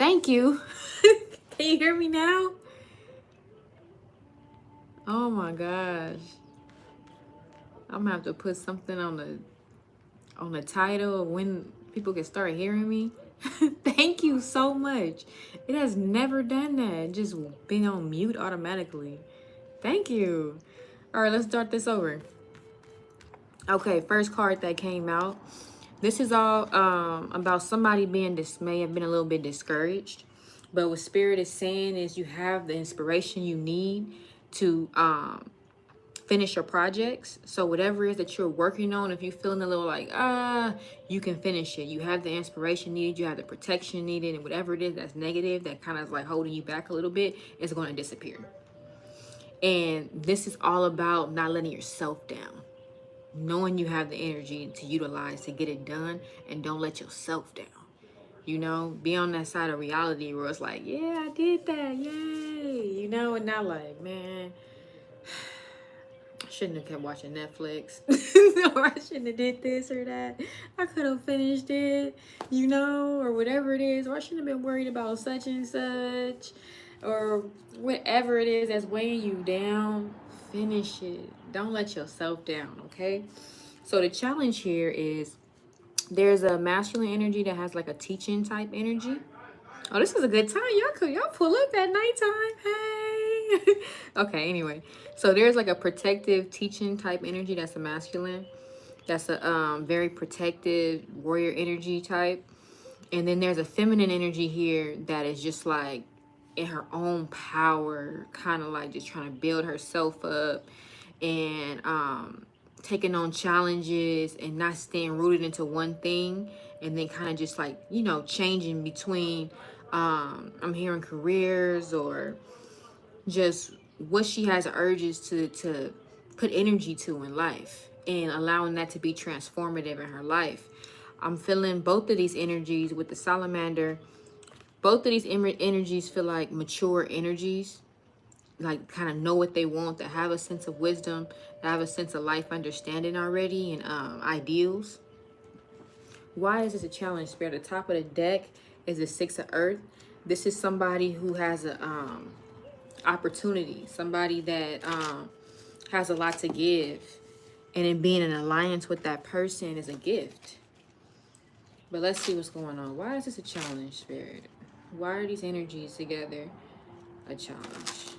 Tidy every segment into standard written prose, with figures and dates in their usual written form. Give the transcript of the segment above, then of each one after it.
Thank you. Can you hear me now? Oh my gosh. I'm gonna have to put something on the title of when people can start hearing me. Thank you so much. It has never done that. Just been on mute automatically. Thank you. All right, let's start this over. Okay, first card that came out. This is all about somebody being dismayed and been a little bit discouraged. But what Spirit is saying is you have the inspiration you need to finish your projects. So whatever it is that you're working on, if you're feeling a little like, you can finish it. You have the inspiration needed, you have the protection needed, and whatever it is that's negative, that kind of like holding you back a little bit, is going to disappear. And this is all about not letting yourself down. Knowing you have the energy to utilize to get it done, and don't let yourself down. You know, be on that side of reality where it's like, yeah, I did that, yay. You know, and not like, man, I shouldn't have kept watching Netflix. Or I shouldn't have did this or that. I could have finished it, you know, or whatever it is. Or I shouldn't have been worried about such and such. Or whatever it is that's weighing you down, finish it. Don't let yourself down, okay? So the challenge here is there's a masculine energy that has like a teaching type energy. Oh, this is a good time. Y'all pull up at nighttime. Hey. Okay, anyway. So there's like a protective teaching type energy that's a masculine. That's a very protective warrior energy type. And then there's a feminine energy here that is just like in her own power, kind of like just trying to build herself up and taking on challenges and not staying rooted into one thing, and then kind of just like, you know, changing between I'm hearing careers or just what she has urges to put energy to in life, and allowing that to be transformative in her life. I'm feeling both of these energies with the salamander. Both of these energies feel like mature energies, like kind of know what they want, that have a sense of wisdom, that have a sense of life understanding already, and ideals. Why is this a challenge, Spirit? At the top of the deck is the Six of Earth. This is somebody who has a opportunity, somebody that has a lot to give, and in being in alliance with that person is a gift. But let's see what's going on. Why is this a challenge, Spirit? Why are these energies together a challenge?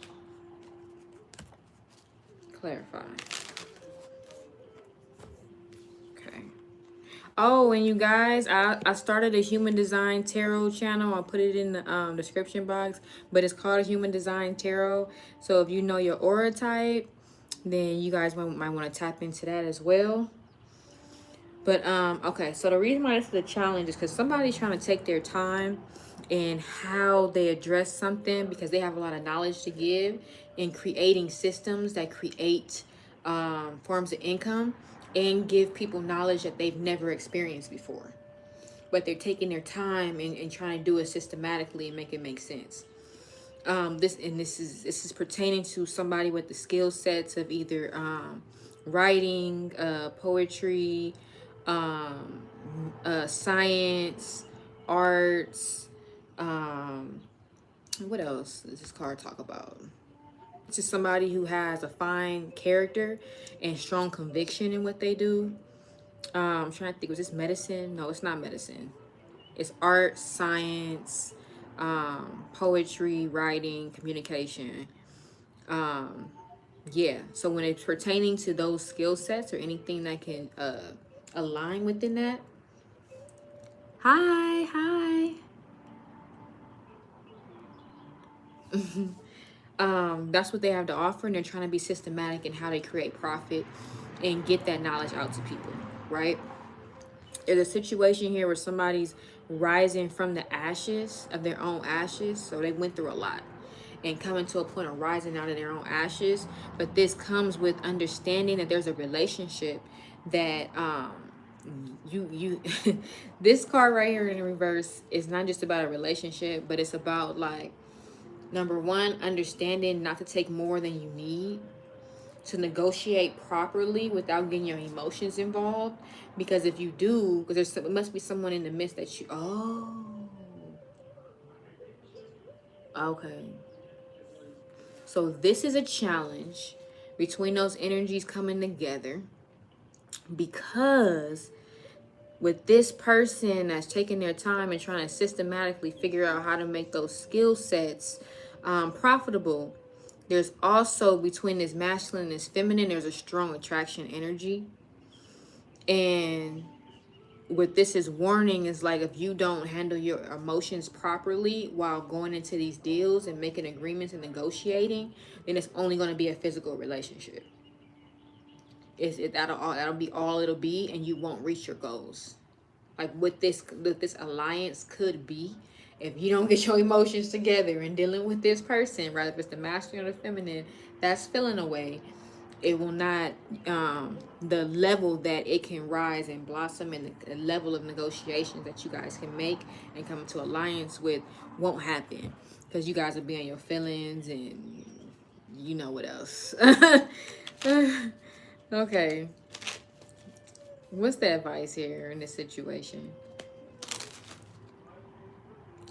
Clarify. Okay. Oh, and you guys, I started a Human Design Tarot channel. I'll put it in the description box. But it's called Human Design Tarot. So if you know your aura type, then you guys might want to tap into that as well. But okay, so the reason why this is a challenge is because somebody's trying to take their time in how they address something, because they have a lot of knowledge to give in creating systems that create forms of income and give people knowledge that they've never experienced before. But they're taking their time and trying to do it systematically and make it make sense. This is pertaining to somebody with the skill sets of either writing, poetry, science, arts. What else does this card talk about? It's just somebody who has a fine character and strong conviction in what they do. I'm trying to think, was this medicine? No, it's not medicine. It's art, science, poetry, writing, communication. Yeah, so when it's pertaining to those skill sets or anything that can align within that. Hi. That's what they have to offer, and they're trying to be systematic in how they create profit and get that knowledge out to people, right? There's a situation here where somebody's rising from the ashes of their own ashes, so they went through a lot and coming to a point of rising out of their own ashes. But this comes with understanding that there's a relationship that you this card right here in reverse is not just about a relationship, but it's about, like, number one, understanding not to take more than you need, to negotiate properly without getting your emotions involved. Because if you do, because it must be someone in the midst that you, Okay. So this is a challenge between those energies coming together, because with this person that's taking their time and trying to systematically figure out how to make those skill sets profitable, there's also between this masculine and this feminine, there's a strong attraction energy. And what this is warning is like, if you don't handle your emotions properly while going into these deals and making agreements and negotiating, then it's only going to be a physical relationship. That'll be all it'll be, and you won't reach your goals. Like what this alliance could be, if you don't get your emotions together and dealing with this person, rather if it's the masculine or the feminine that's feeling away, it will not, the level that it can rise and blossom, and the level of negotiations that you guys can make and come into alliance with won't happen, because you guys will be on your feelings and you know what else. Okay, what's the advice here in this situation?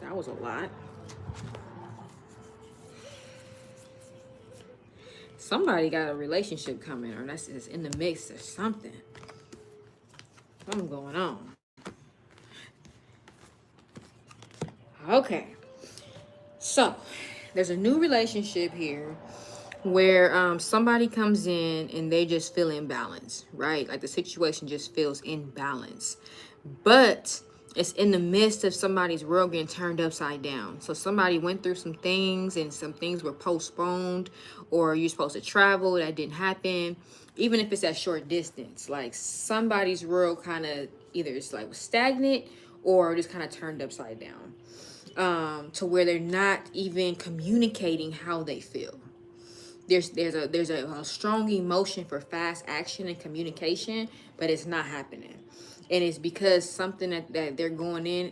That was a lot. Somebody got a relationship coming, or that's just in the mix or something. Something going on. Okay. So, there's a new relationship here where somebody comes in and they just feel imbalanced, right? Like the situation just feels imbalanced. But it's in the midst of somebody's world getting turned upside down. So somebody went through some things and some things were postponed, or you're supposed to travel, that didn't happen. Even if it's at short distance, like somebody's world kind of either it's like stagnant or just kind of turned upside down, to where they're not even communicating how they feel. There's a strong emotion for fast action and communication, but it's not happening. And it's because something that they're going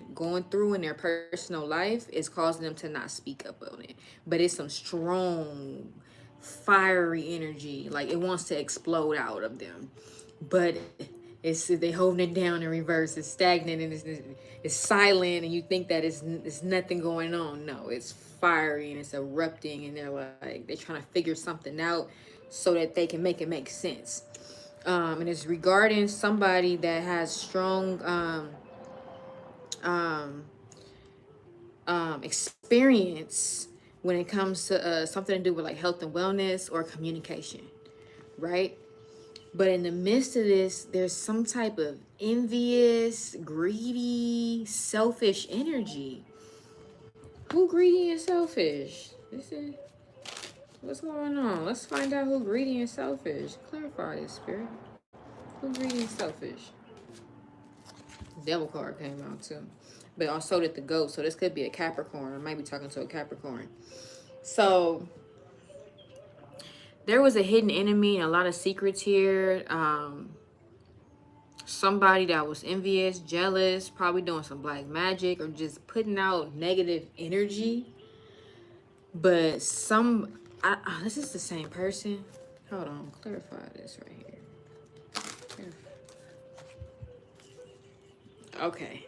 through in their personal life is causing them to not speak up on it. But it's some strong fiery energy, like it wants to explode out of them, but they holding it down in reverse. It's stagnant and it's silent, and you think that it's nothing going on. No, it's fiery and it's erupting, and they're trying to figure something out so that they can make it make sense. And it's regarding somebody that has strong experience when it comes to something to do with like health and wellness or communication, right? But in the midst of this, there's some type of envious, greedy, selfish energy. Who greedy and selfish? This is what's going on. Let's find out who greedy and selfish. Clarify this, spirit. Who greedy and selfish? Devil card came out too. But also did the goat. So this could be a Capricorn. I might be talking to a Capricorn. So there was a hidden enemy and a lot of secrets here. Somebody that was envious, jealous, probably doing some black magic or just putting out negative energy. But this is the same person. Hold on, clarify this right here. Okay.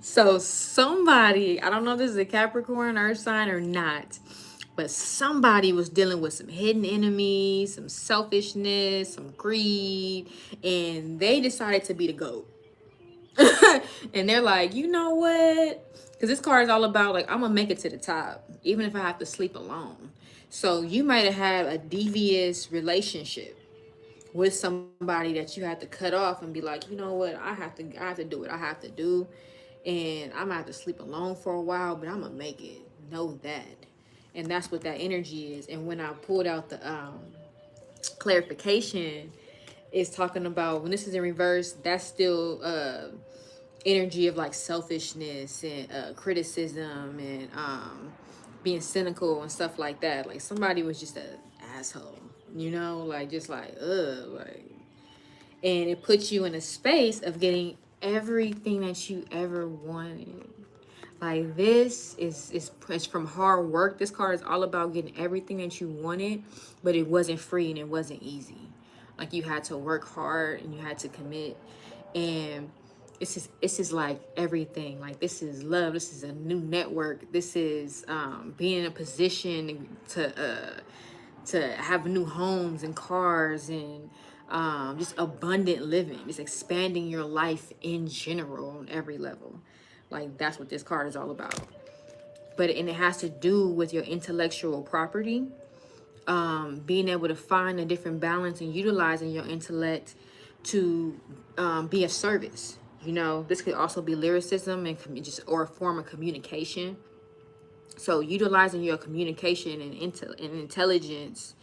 So somebody, I don't know if this is a Capricorn earth sign or not, but somebody was dealing with some hidden enemies, some selfishness, some greed, and they decided to be the GOAT. And they're like, you know what? Because this card is all about like, I'm gonna make it to the top, even if I have to sleep alone. So you might have had a devious relationship with somebody that you had to cut off and be like, you know what, I have to do what I have to do, and I'm gonna have to sleep alone for a while, but I'm gonna make it. Know that. And that's what that energy is. And when I pulled out the clarification, it's talking about when this is in reverse, that's still energy of like selfishness and criticism and being cynical and stuff like that. Like somebody was just an asshole, you know, like just like like, and it puts you in a space of getting everything that you ever wanted. Like this is from hard work. This card is all about getting everything that you wanted, but it wasn't free and it wasn't easy. Like you had to work hard and you had to commit. And This is like everything. Like, this is love. This is a new network. This is being in a position to have new homes and cars and just abundant living. Just expanding your life in general on every level. Like, that's what this card is all about. And it has to do with your intellectual property, being able to find a different balance and utilizing your intellect to be of service. You know, this could also be lyricism and just or a form of communication. So utilizing your communication and intelligence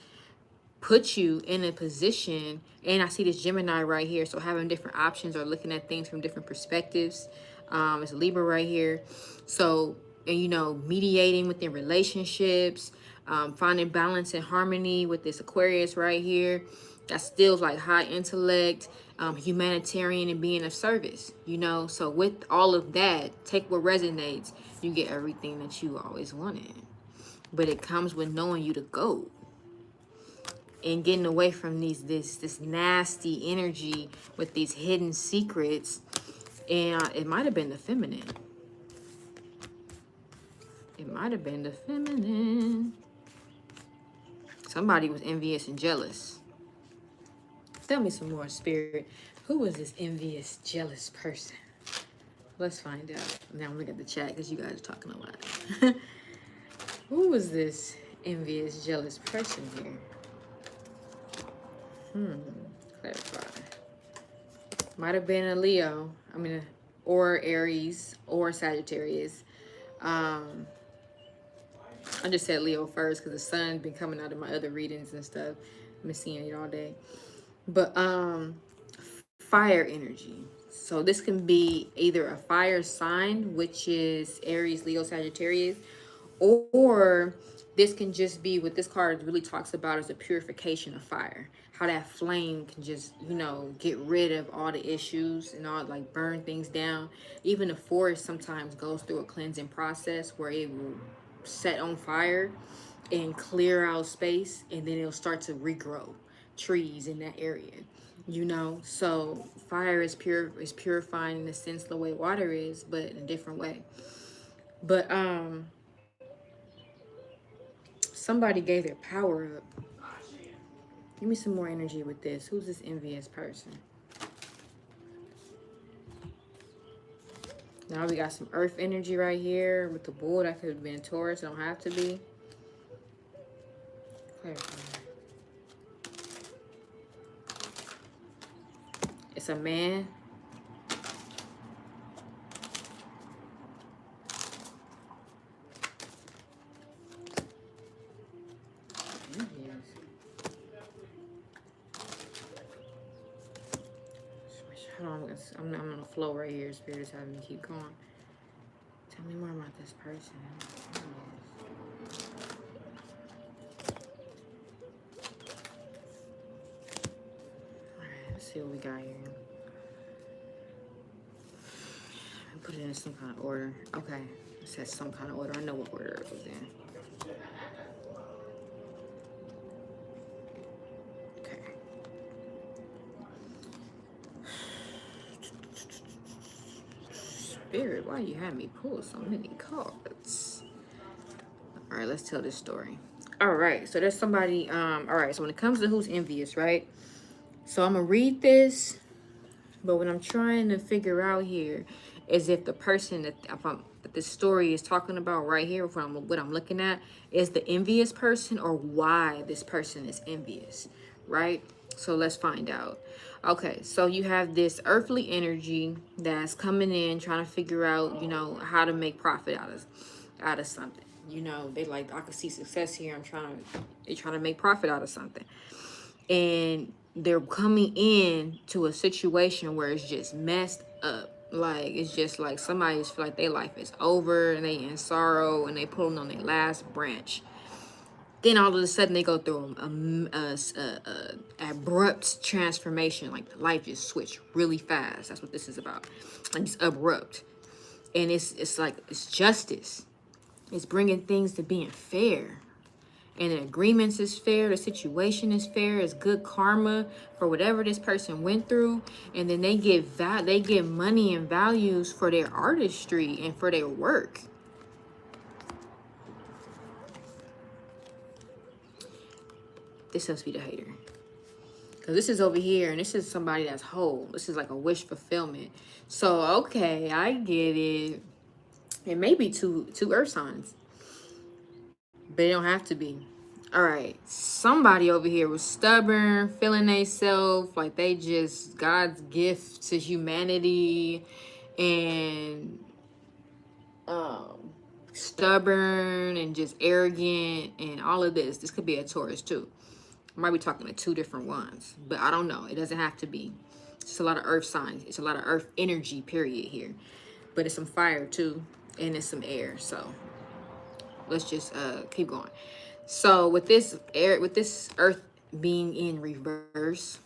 put you in a position, and I see this Gemini right here, so having different options or looking at things from different perspectives. It's Libra right here. So, and you know, mediating within relationships, finding balance and harmony with this Aquarius right here. That's still like high intellect, humanitarian, and being of service, you know. So with all of that, take what resonates. You get everything that you always wanted. But it comes with knowing you to go and getting away from this nasty energy with these hidden secrets. And it might have been the feminine. It might have been the feminine. Somebody was envious and jealous. Tell me some more, Spirit. Who was this envious, jealous person? Let's find out. Now I'm looking at the chat because you guys are talking a lot. Who was this envious, jealous person here? Clarify. Might have been a Leo. Or Aries or Sagittarius. I just said Leo first because the sun's been coming out of my other readings and stuff. I've been seeing it all day. But fire energy. So this can be either a fire sign, which is Aries, Leo, Sagittarius, or this can just be what this card really talks about is a purification of fire. How that flame can just, you know, get rid of all the issues and all, like burn things down. Even the forest sometimes goes through a cleansing process where it will set on fire and clear out space, and then it'll start to regrow trees in that area, you know. So fire is purifying in a sense the way water is, but in a different way. But somebody gave their power up. Give me some more energy with this. Who's this envious person? Now we got some earth energy right here with the bull. That could have been Taurus. It don't have to be. Clarify. It's a man. I'm on a flow right here. Spirit is having me keep going. Tell me more about this person. Alright, let's see what we got here. Put it in some kind of order. Okay, it says some kind of order. I know what order it was in. Spirit, why you had me pull so many cards? All right, let's tell this story. All right, so there's somebody. All right, so when it comes to who's envious, right? So I'm gonna read this, but what I'm trying to figure out here is if the person that this story is talking about right here, what I'm looking at, is the envious person or why this person is envious, right? So let's find out. Okay, so you have this earthly energy that's coming in, trying to figure out, you know, how to make profit out of something. You know, they like, I can see success here. They're trying to make profit out of something. And they're coming in to a situation where it's just messed up. Like, it's just like somebody just feel like their life is over and they in sorrow and they pulling on their last branch. Then all of a sudden they go through a abrupt transformation. Like life just switched really fast. That's what this is about. Like it's abrupt. And it's like, it's justice. It's bringing things to being fair. and the agreements is fair, the situation is fair, it's good karma for whatever this person went through, and then they get money and values for their artistry and for their work. This must be the hater. Because this is over here, and this is somebody that's whole. This is like a wish fulfillment. So, okay, I get it. It may be two earth signs. But it don't have to be. All right. Somebody over here was stubborn, feeling they self like they just God's gift to humanity, and stubborn and just arrogant and all of this. This could be a Taurus too. I might be talking to two different ones, but I don't know. It doesn't have to be. It's a lot of earth signs. It's a lot of earth energy, period, here. But it's some fire too, and it's some air. So let's just keep going. So with this earth being in reverse,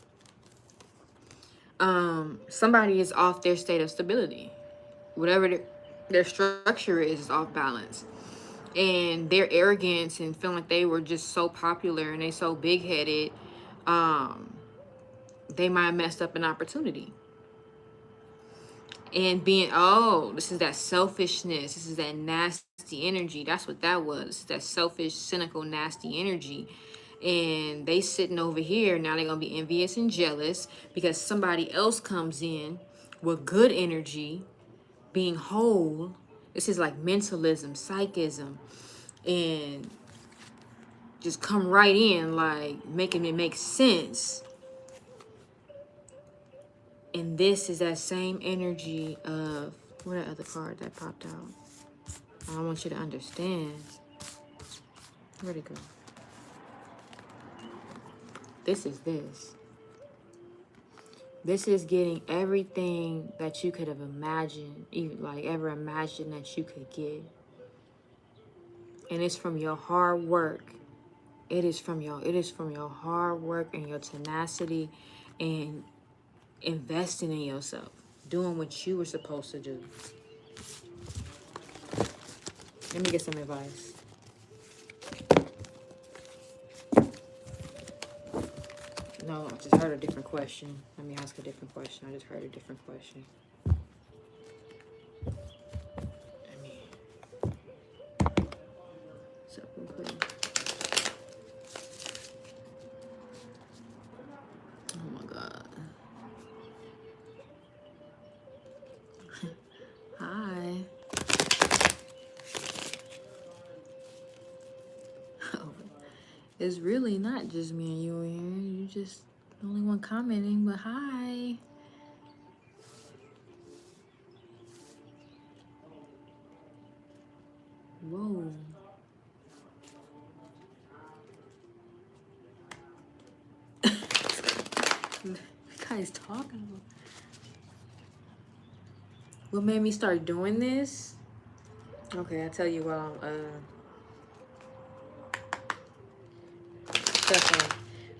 somebody is off their state of stability. Whatever their structure is off balance. And their arrogance and feeling like they were just so popular and they so big-headed, they might have messed up an opportunity. And being, oh, this is that selfishness. This is that nasty energy. That's what that was. That selfish, cynical, nasty energy. And they sitting over here. Now they're going to be envious and jealous because somebody else comes in with good energy, being whole. This is like mentalism, psychism, and just come right in, like making it make sense. And this is that same energy of, what that other card that popped out? I want you to understand. Where'd it go? This is this. This is getting everything that you could have imagined, even like ever imagined that you could get. And it's from your hard work. It is from your hard work and your tenacity and investing in yourself, doing what you were supposed to do. Let me get some advice. No, I just heard a different question. Let me ask a different question. I just heard a different question. Oh my God. Hi. Oh, it's really not just me and you in here. You just the only one commenting, but hi. Whoa. What guys talking about? What made me start doing this? Okay, I'll tell you while I'm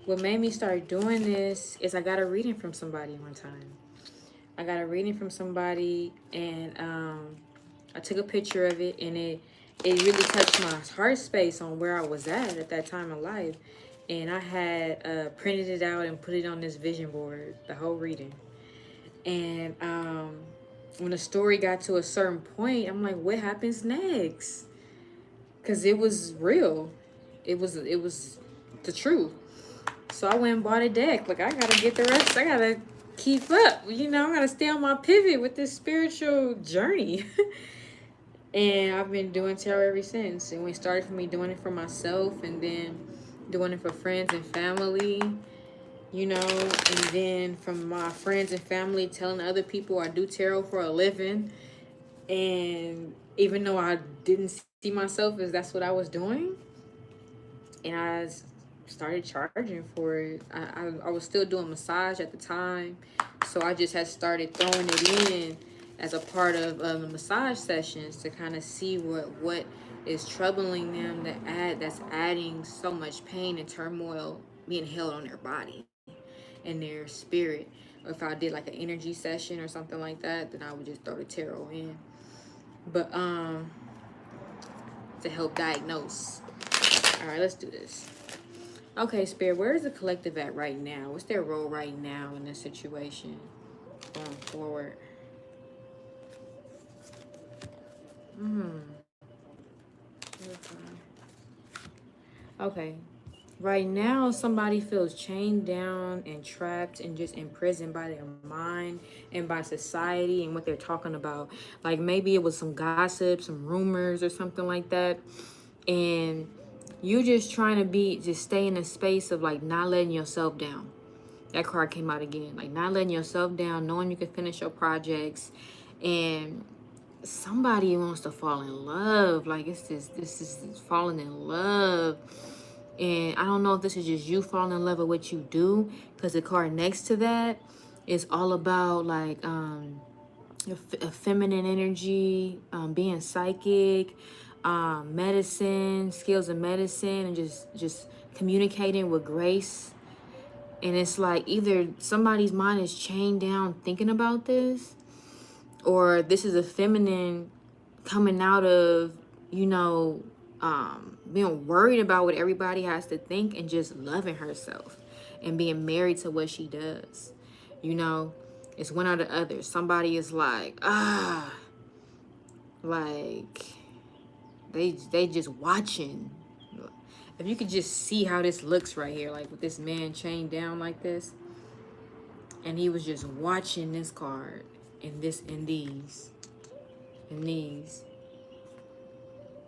what made me start doing this is I got a reading from somebody one time. I got a reading from somebody, and I took a picture of it, and it really touched my heart space on where I was at that time of life. And I had printed it out and put it on this vision board, the whole reading. And when the story got to a certain point, I'm like, what happens next? Because it was real. It was the truth. So I went and bought a deck. Like, I got to get the rest. I got to keep up. You know, I got to stay on my pivot with this spiritual journey. And I've been doing tarot ever since. And we started from me doing it for myself, and then doing it for friends and family, you know, and then from my friends and family telling other people I do tarot for a living. And even though I didn't see myself as that's what I was doing, and I started charging for it. I was still doing massage at the time, so I just had started throwing it in as a part of massage sessions to kind of see what is troubling them, that's adding so much pain and turmoil being held on their body and their spirit. Or if I did like an energy session or something like that, then I would just throw the tarot in. But to help diagnose. All right, let's do this. Okay, Spirit, where is the collective at right now? What's their role right now in this situation going forward? Okay. Right now, somebody feels chained down and trapped and just imprisoned by their mind and by society and what they're talking about. Like maybe it was some gossip, some rumors or something like that. And you just trying to just stay in a space of like not letting yourself down. That card came out again. Like not letting yourself down, knowing you can finish your projects. And somebody wants to fall in love. Like this is falling in love. And I don't know if this is just you falling in love with what you do, because the card next to that is all about like a feminine energy, being psychic, medicine, skills of medicine, and just communicating with grace. And it's like either somebody's mind is chained down thinking about this, or this is a feminine coming out of, you know, being worried about what everybody has to think and just loving herself and being married to what she does. You know, it's one or the other. Somebody is like, like they just watching. If you could just see how this looks right here, like with this man chained down like this, and he was just watching this card and this and these and these.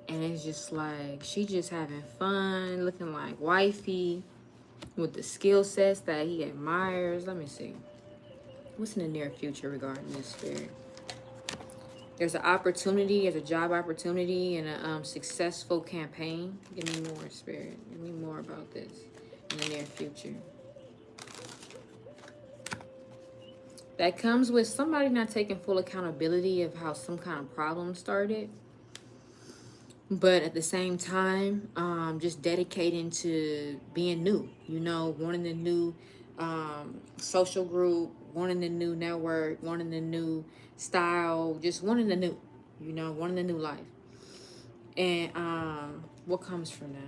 And it's just like, she just having fun, looking like wifey, with the skill sets that he admires. Let me see. What's in the near future regarding this, Spirit? There's an opportunity, there's a job opportunity and a successful campaign. Give me more, Spirit. Give me more about this in the near future. That comes with somebody not taking full accountability of how some kind of problem started. But at the same time, just dedicating to being new, you know, wanting the new social group, wanting the new network, wanting the new style, just wanting the new, you know, wanting the new life. And what comes from that?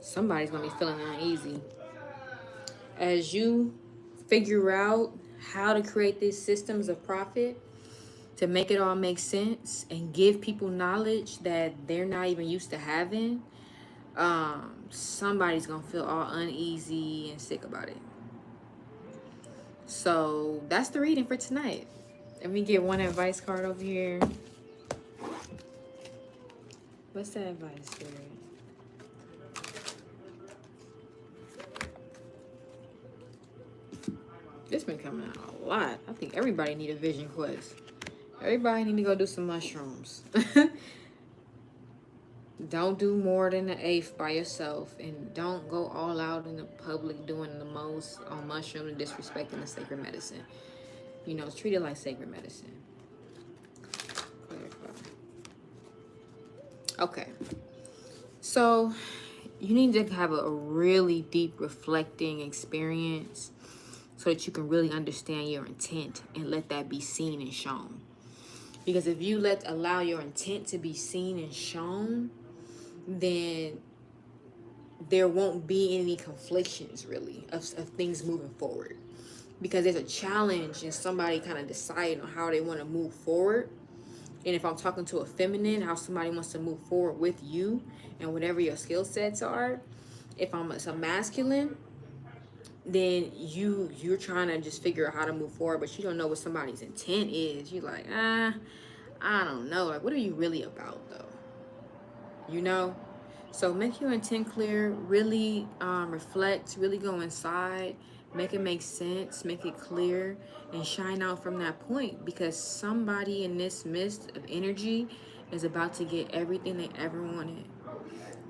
Somebody's going to be feeling uneasy. As you figure out how to create these systems of profit to make it all make sense and give people knowledge that they're not even used to having, somebody's gonna feel all uneasy and sick about it. So that's the reading for tonight. Let me get one advice card over here. What's that advice, Spirit? This been coming out a lot. I think everybody need a vision quest. Everybody need to go do some mushrooms. Don't do more than the eighth by yourself, and don't go all out in the public doing the most on mushroom and disrespecting the sacred medicine. You know, treat it like sacred medicine. Clarify. Okay. So you need to have a really deep reflecting experience so that you can really understand your intent and let that be seen and shown. Because if you allow your intent to be seen and shown, then there won't be any conflictions really of things moving forward. Because there's a challenge in somebody kind of deciding on how they want to move forward. And if I'm talking to a feminine, how somebody wants to move forward with you and whatever your skill sets are. If I'm a masculine, then you're trying to just figure out how to move forward, but you don't know what somebody's intent is. You're like, I don't know. Like, what are you really about, though? You know? So make your intent clear. Really reflect. Really go inside. Make it make sense. Make it clear. And shine out from that point. Because somebody in this mist of energy is about to get everything they ever wanted.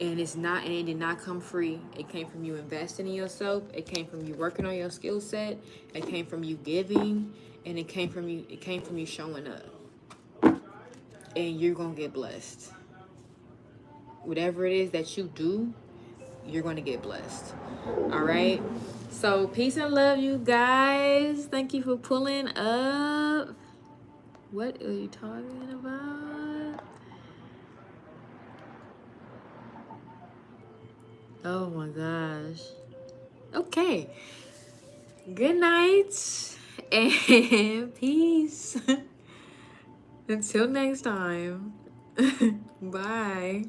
And it did not come free. It came from you investing in yourself. It came from you working on your skill set. It came from you giving, and it came from you showing up. And you're gonna get blessed. Whatever it is that you do, you're gonna get blessed. All right. So peace and love, you guys. Thank you for pulling up. What are you talking about? Oh my gosh. Okay. Good night and peace. Until next time. Bye.